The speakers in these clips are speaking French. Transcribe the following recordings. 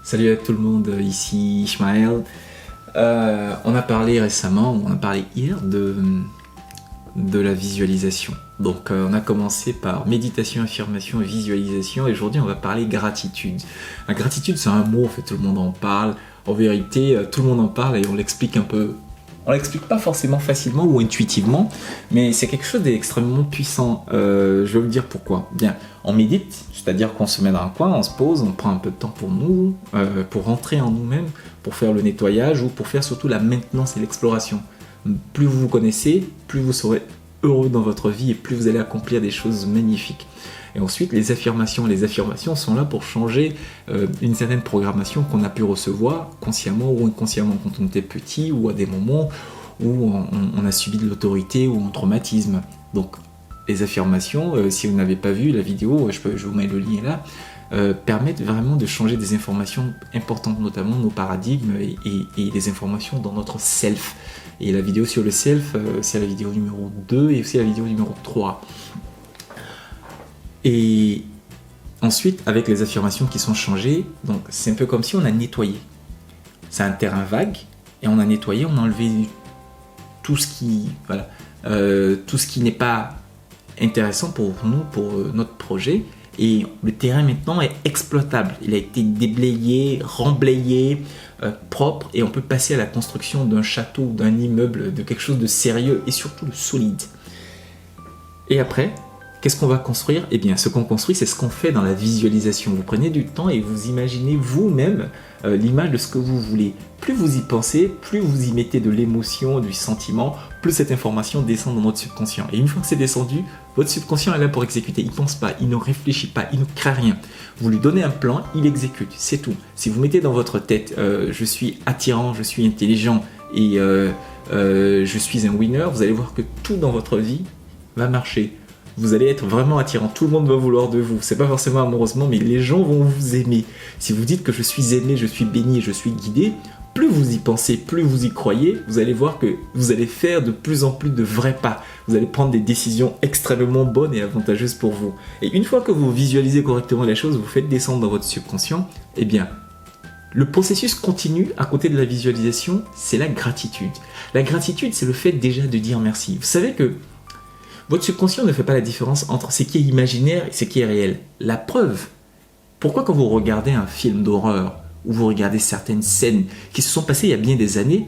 Salut à tout le monde, ici Ishmael. On a parlé récemment, on a parlé hier de la visualisation. Donc on a commencé par méditation, affirmation et visualisation et aujourd'hui on va parler gratitude. La gratitude c'est un mot, en fait tout le monde en parle. En vérité tout le monde en parle et on l'explique un peu. On l'explique pas forcément facilement ou intuitivement, mais c'est quelque chose d'extrêmement puissant. Je vais vous dire pourquoi. Bien, on médite, c'est-à-dire qu'on se met dans un coin, on se pose, on prend un peu de temps pour nous, pour rentrer en nous-mêmes, pour faire le nettoyage ou pour faire surtout la maintenance et l'exploration. Plus vous vous connaissez, plus vous serez heureux dans votre vie et plus vous allez accomplir des choses magnifiques. Et ensuite, les affirmations sont là pour changer une certaine programmation qu'on a pu recevoir consciemment ou inconsciemment quand on était petit ou à des moments où on a subi de l'autorité ou un traumatisme. Donc, les affirmations, si vous n'avez pas vu la vidéo, je vous mets le lien là, permettent vraiment de changer des informations importantes, notamment nos paradigmes et des informations dans notre self. Et la vidéo sur le self, c'est la vidéo numéro 2 et aussi la vidéo numéro 3. Et ensuite, avec les affirmations qui sont changées, donc c'est un peu comme si on a nettoyé. C'est un terrain vague, et on a nettoyé, on a enlevé tout ce qui, tout ce qui n'est pas intéressant pour nous, pour notre projet. Et le terrain maintenant est exploitable. Il a été déblayé, remblayé, propre, et on peut passer à la construction d'un château, d'un immeuble, de quelque chose de sérieux et surtout de solide. Et après, qu'est-ce qu'on va construire? Eh bien, ce qu'on construit, c'est ce qu'on fait dans la visualisation. Vous prenez du temps et vous imaginez vous-même l'image de ce que vous voulez. Plus vous y pensez, plus vous y mettez de l'émotion, du sentiment, plus cette information descend dans votre subconscient. Et une fois que c'est descendu, votre subconscient est là pour exécuter. Il ne pense pas, il ne réfléchit pas, il ne crée rien. Vous lui donnez un plan, il exécute, c'est tout. Si vous mettez dans votre tête « je suis attirant, je suis intelligent et je suis un winner », vous allez voir que tout dans votre vie va marcher. Vous allez être vraiment attirant, tout le monde va vouloir de vous. C'est pas forcément amoureusement, mais les gens vont vous aimer. Si vous dites que je suis aimé, je suis béni, je suis guidé, plus vous y pensez, plus vous y croyez, vous allez voir que vous allez faire de plus en plus de vrais pas. Vous allez prendre des décisions extrêmement bonnes et avantageuses pour vous. Et une fois que vous visualisez correctement les choses, vous faites descendre dans votre subconscient, eh bien, le processus continue à côté de la visualisation, c'est la gratitude. La gratitude, c'est le fait déjà de dire merci. Vous savez que votre subconscient ne fait pas la différence entre ce qui est imaginaire et ce qui est réel. La preuve, pourquoi quand vous regardez un film d'horreur ou vous regardez certaines scènes qui se sont passées il y a bien des années,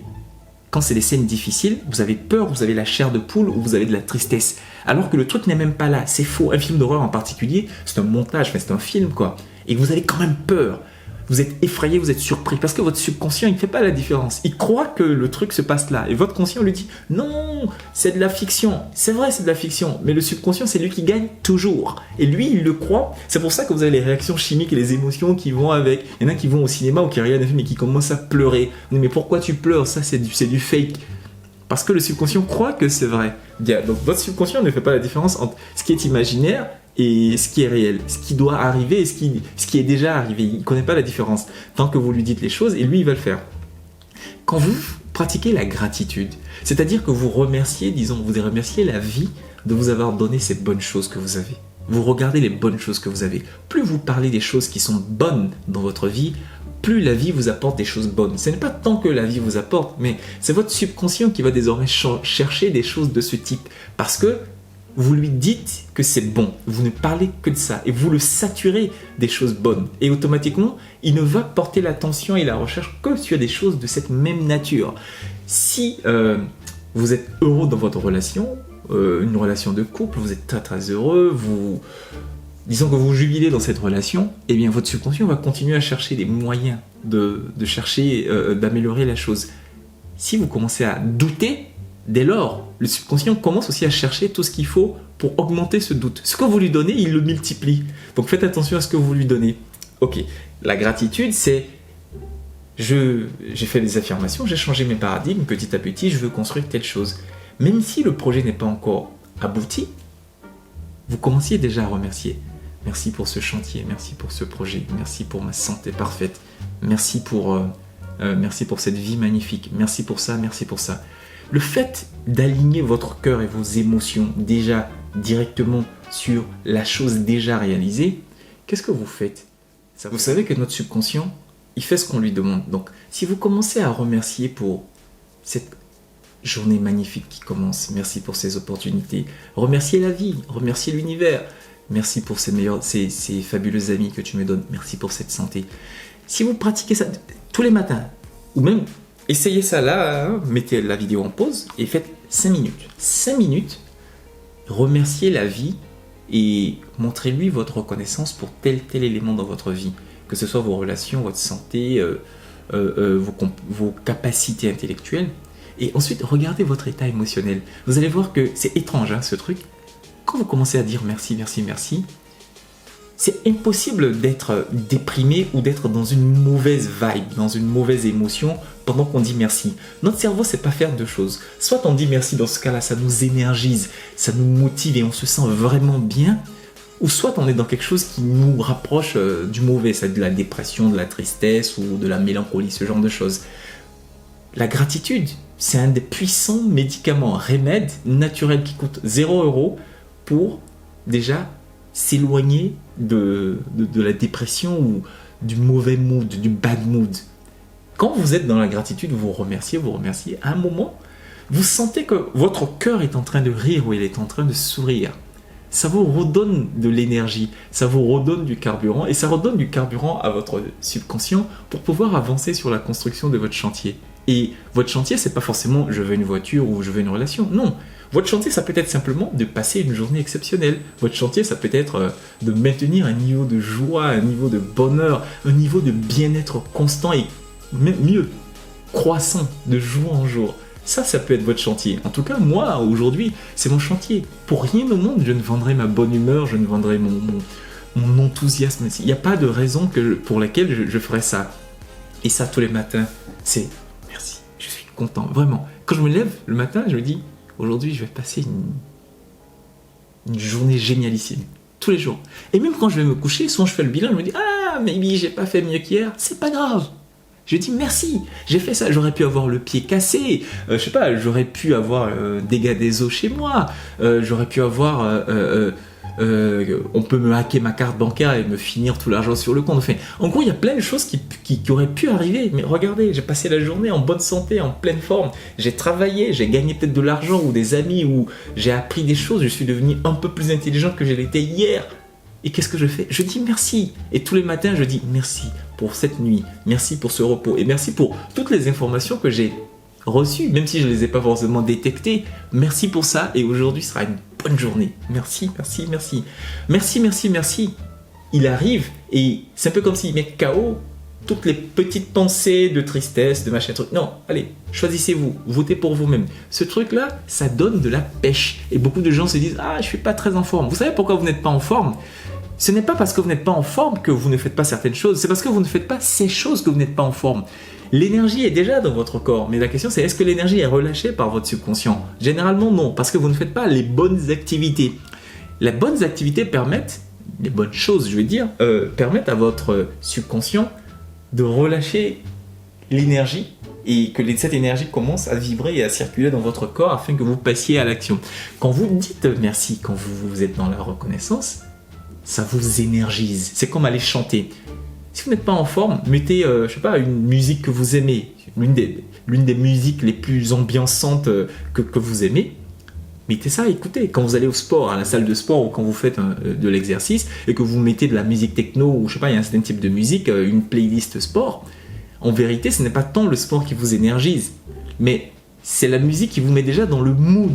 quand c'est des scènes difficiles, vous avez peur, vous avez la chair de poule ou vous avez de la tristesse. Alors que le truc n'est même pas là, c'est faux. Un film d'horreur en particulier, c'est un montage, c'est un film quoi. Et vous avez quand même peur. Vous êtes effrayé, vous êtes surpris, parce que votre subconscient, il ne fait pas la différence. Il croit que le truc se passe là. Et votre conscient lui dit, non, c'est de la fiction. C'est vrai, c'est de la fiction. Mais le subconscient, c'est lui qui gagne toujours. Et lui, il le croit. C'est pour ça que vous avez les réactions chimiques et les émotions qui vont avec. Il y en a qui vont au cinéma ou qui regardent un film et qui commencent à pleurer. Mais pourquoi tu pleures? Ça, c'est du fake. Parce que le subconscient croit que c'est vrai. Bien, donc votre subconscient ne fait pas la différence entre ce qui est imaginaire et ce qui est réel, ce qui doit arriver et ce qui est déjà arrivé. Il ne connaît pas la différence. Tant que vous lui dites les choses, et lui, il va le faire. Quand vous pratiquez la gratitude, c'est-à-dire que vous remerciez, vous remerciez la vie de vous avoir donné ces bonnes choses que vous avez. Vous regardez les bonnes choses que vous avez. Plus vous parlez des choses qui sont bonnes dans votre vie, plus la vie vous apporte des choses bonnes. Ce n'est pas tant que la vie vous apporte, mais c'est votre subconscient qui va désormais chercher des choses de ce type. Parce que vous lui dites que c'est bon, vous ne parlez que de ça et vous le saturez des choses bonnes. Et automatiquement, il ne va porter l'attention et la recherche que sur des choses de cette même nature. Si vous êtes heureux dans votre relation, une relation de couple, vous êtes très très heureux, disons que vous jubilez dans cette relation, eh bien votre subconscient va continuer à chercher des moyens d'améliorer la chose. Si vous commencez à douter, dès lors, le subconscient commence aussi à chercher tout ce qu'il faut pour augmenter ce doute. Ce que vous lui donnez, il le multiplie. Donc faites attention à ce que vous lui donnez. Ok, la gratitude, c'est j'ai fait des affirmations, j'ai changé mes paradigmes, petit à petit, je veux construire telle chose. Même si le projet n'est pas encore abouti, vous commenciez déjà à remercier. Merci pour ce chantier, merci pour ce projet, merci pour ma santé parfaite, merci pour cette vie magnifique, merci pour ça, merci pour ça. Le fait d'aligner votre cœur et vos émotions déjà directement sur la chose déjà réalisée, qu'est-ce que vous faites? Vous savez que notre subconscient il fait ce qu'on lui demande. Donc, si vous commencez à remercier pour cette journée magnifique qui commence, merci pour ces opportunités, remerciez la vie, remerciez l'univers, merci pour ces fabuleux amis que tu me donnes, merci pour cette santé. Si vous pratiquez ça tous les matins, ou même essayez ça là, hein, mettez la vidéo en pause et faites 5 minutes. 5 minutes, remerciez la vie et montrez-lui votre reconnaissance pour tel élément dans votre vie, que ce soit vos relations, votre santé, vos capacités intellectuelles. Et ensuite, regardez votre état émotionnel. Vous allez voir que c'est étrange, hein, ce truc. Quand vous commencez à dire merci, merci, merci, c'est impossible d'être déprimé ou d'être dans une mauvaise vibe, dans une mauvaise émotion pendant qu'on dit merci. Notre cerveau ne sait pas faire deux choses. Soit on dit merci, dans ce cas-là, ça nous énergise, ça nous motive et on se sent vraiment bien, ou soit on est dans quelque chose qui nous rapproche du mauvais, c'est de la dépression, de la tristesse ou de la mélancolie, ce genre de choses. La gratitude, c'est un des puissants médicaments, remèdes naturels qui coûtent 0 € pour déjà s'éloigner de la dépression ou du mauvais mood, du bad mood. Quand vous êtes dans la gratitude, vous remerciez, à un moment, vous sentez que votre cœur est en train de rire ou il est en train de sourire. Ça vous redonne de l'énergie, ça vous redonne du carburant et ça redonne du carburant à votre subconscient pour pouvoir avancer sur la construction de votre chantier. Et votre chantier, c'est pas forcément je veux une voiture ou je veux une relation, non. Votre chantier, ça peut être simplement de passer une journée exceptionnelle. Votre chantier, ça peut être de maintenir un niveau de joie, un niveau de bonheur, un niveau de bien-être constant et même mieux, croissant de jour en jour. Ça peut être votre chantier. En tout cas, moi, aujourd'hui, c'est mon chantier. Pour rien au monde, je ne vendrai ma bonne humeur, je ne vendrai mon enthousiasme. Il n'y a pas de raison pour laquelle je ferai ça. Et ça, tous les matins, c'est merci, je suis content, vraiment. Quand je me lève le matin, je me dis, aujourd'hui, je vais passer une journée génialissime. Tous les jours. Et même quand je vais me coucher, souvent je fais le bilan, je me dis, ah, maybe j'ai pas fait mieux qu'hier. C'est pas grave. Je dis merci, j'ai fait ça, j'aurais pu avoir le pied cassé, je sais pas, j'aurais pu avoir dégâts des eaux chez moi, j'aurais pu avoir, on peut me hacker ma carte bancaire et me finir tout l'argent sur le compte. Enfin, en gros, il y a plein de choses qui auraient pu arriver, mais regardez, j'ai passé la journée en bonne santé, en pleine forme, j'ai travaillé, j'ai gagné peut-être de l'argent ou des amis, ou j'ai appris des choses, je suis devenu un peu plus intelligent que je l'étais hier. Et qu'est-ce que je fais? Je dis merci. Et tous les matins, je dis merci pour cette nuit, merci pour ce repos, et merci pour toutes les informations que j'ai reçues, même si je ne les ai pas forcément détectées. Merci pour ça, et aujourd'hui sera une bonne journée. Merci, merci, merci. Merci, merci, merci. Il arrive, et c'est un peu comme s'il met KO toutes les petites pensées de tristesse, de machin truc. Non, allez, choisissez-vous, votez pour vous-même. Ce truc-là, ça donne de la pêche. Et beaucoup de gens se disent « Ah, je suis pas très en forme ». Vous savez pourquoi vous n'êtes pas en forme? Ce n'est pas parce que vous n'êtes pas en forme que vous ne faites pas certaines choses, c'est parce que vous ne faites pas ces choses que vous n'êtes pas en forme. L'énergie est déjà dans votre corps, mais la question c'est est-ce que l'énergie est relâchée par votre subconscient? Généralement non, parce que vous ne faites pas les bonnes activités. Les bonnes activités permettent, les bonnes choses je veux dire, permettent à votre subconscient de relâcher l'énergie et que cette énergie commence à vibrer et à circuler dans votre corps afin que vous passiez à l'action. Quand vous dites merci, quand vous êtes dans la reconnaissance, ça vous énergise. C'est comme aller chanter. Si vous n'êtes pas en forme, mettez, je sais pas, une musique que vous aimez, l'une des musiques les plus ambiançantes que vous aimez. Mettez ça, écoutez. Quand vous allez au sport, à la salle de sport, ou quand vous faites de l'exercice et que vous mettez de la musique techno ou je sais pas, il y a un certain type de musique, une playlist sport. En vérité, ce n'est pas tant le sport qui vous énergise, mais c'est la musique qui vous met déjà dans le mood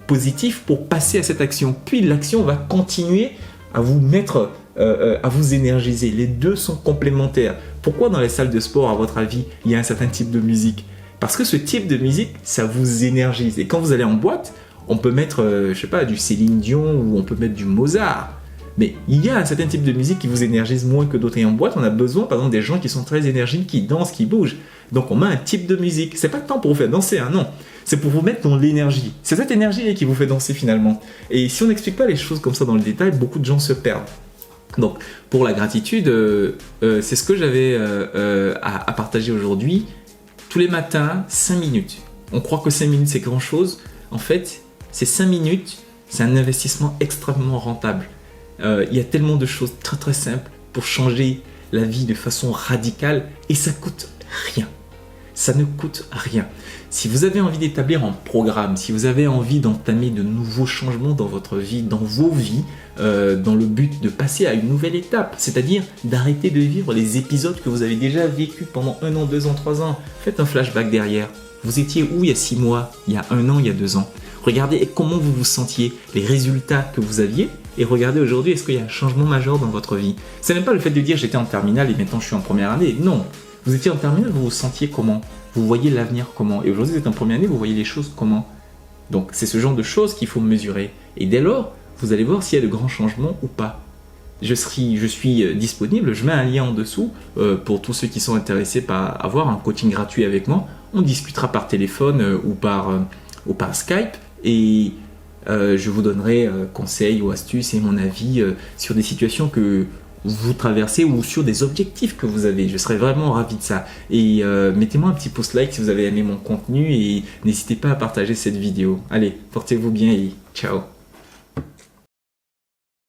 positif pour passer à cette action. Puis l'action va continuer à vous mettre, à vous énergiser. Les deux sont complémentaires. Pourquoi dans les salles de sport, à votre avis, il y a un certain type de musique? Parce que ce type de musique, ça vous énergise. Et quand vous allez en boîte, on peut mettre, je sais pas, du Céline Dion ou on peut mettre du Mozart. Mais il y a un certain type de musique qui vous énergise moins que d'autres. Et en boîte, on a besoin, par exemple, des gens qui sont très énergiques, qui dansent, qui bougent. Donc on met un type de musique. C'est pas le temps pour vous faire danser, hein, non. C'est pour vous mettre dans l'énergie. C'est cette énergie qui vous fait danser finalement. Et si on n'explique pas les choses comme ça dans le détail, beaucoup de gens se perdent. Donc pour la gratitude, c'est ce que j'avais à partager aujourd'hui. Tous les matins, 5 minutes. On croit que 5 minutes c'est grand chose. En fait, ces 5 minutes, c'est un investissement extrêmement rentable. Il y a tellement de choses très très simples pour changer la vie de façon radicale et ça coûte rien. Ça ne coûte rien. Si vous avez envie d'établir un programme, si vous avez envie d'entamer de nouveaux changements dans votre vie, dans vos vies, dans le but de passer à une nouvelle étape, c'est-à-dire d'arrêter de vivre les épisodes que vous avez déjà vécus pendant 1 an, 2 ans, 3 ans. Faites un flashback derrière. Vous étiez où il y a 6 mois, il y a 1 an, il y a 2 ans. Regardez comment vous vous sentiez, les résultats que vous aviez, et regardez aujourd'hui, est-ce qu'il y a un changement majeur dans votre vie? C'est même pas le fait de dire j'étais en terminale et maintenant je suis en première année. Non, vous étiez en terminale, vous vous sentiez comment? Vous voyez l'avenir comment? Et aujourd'hui, vous êtes en première année, vous voyez les choses comment? Donc, c'est ce genre de choses qu'il faut mesurer. Et dès lors, vous allez voir s'il y a de grands changements ou pas. Je suis disponible, je mets un lien en dessous pour tous ceux qui sont intéressés par avoir un coaching gratuit avec moi. On discutera par téléphone ou par Skype et je vous donnerai conseils ou astuces et mon avis sur des situations que vous traversez ou sur des objectifs que vous avez. Je serais vraiment ravi de ça. Et mettez-moi un petit pouce like si vous avez aimé mon contenu et n'hésitez pas à partager cette vidéo. Allez, portez-vous bien et ciao.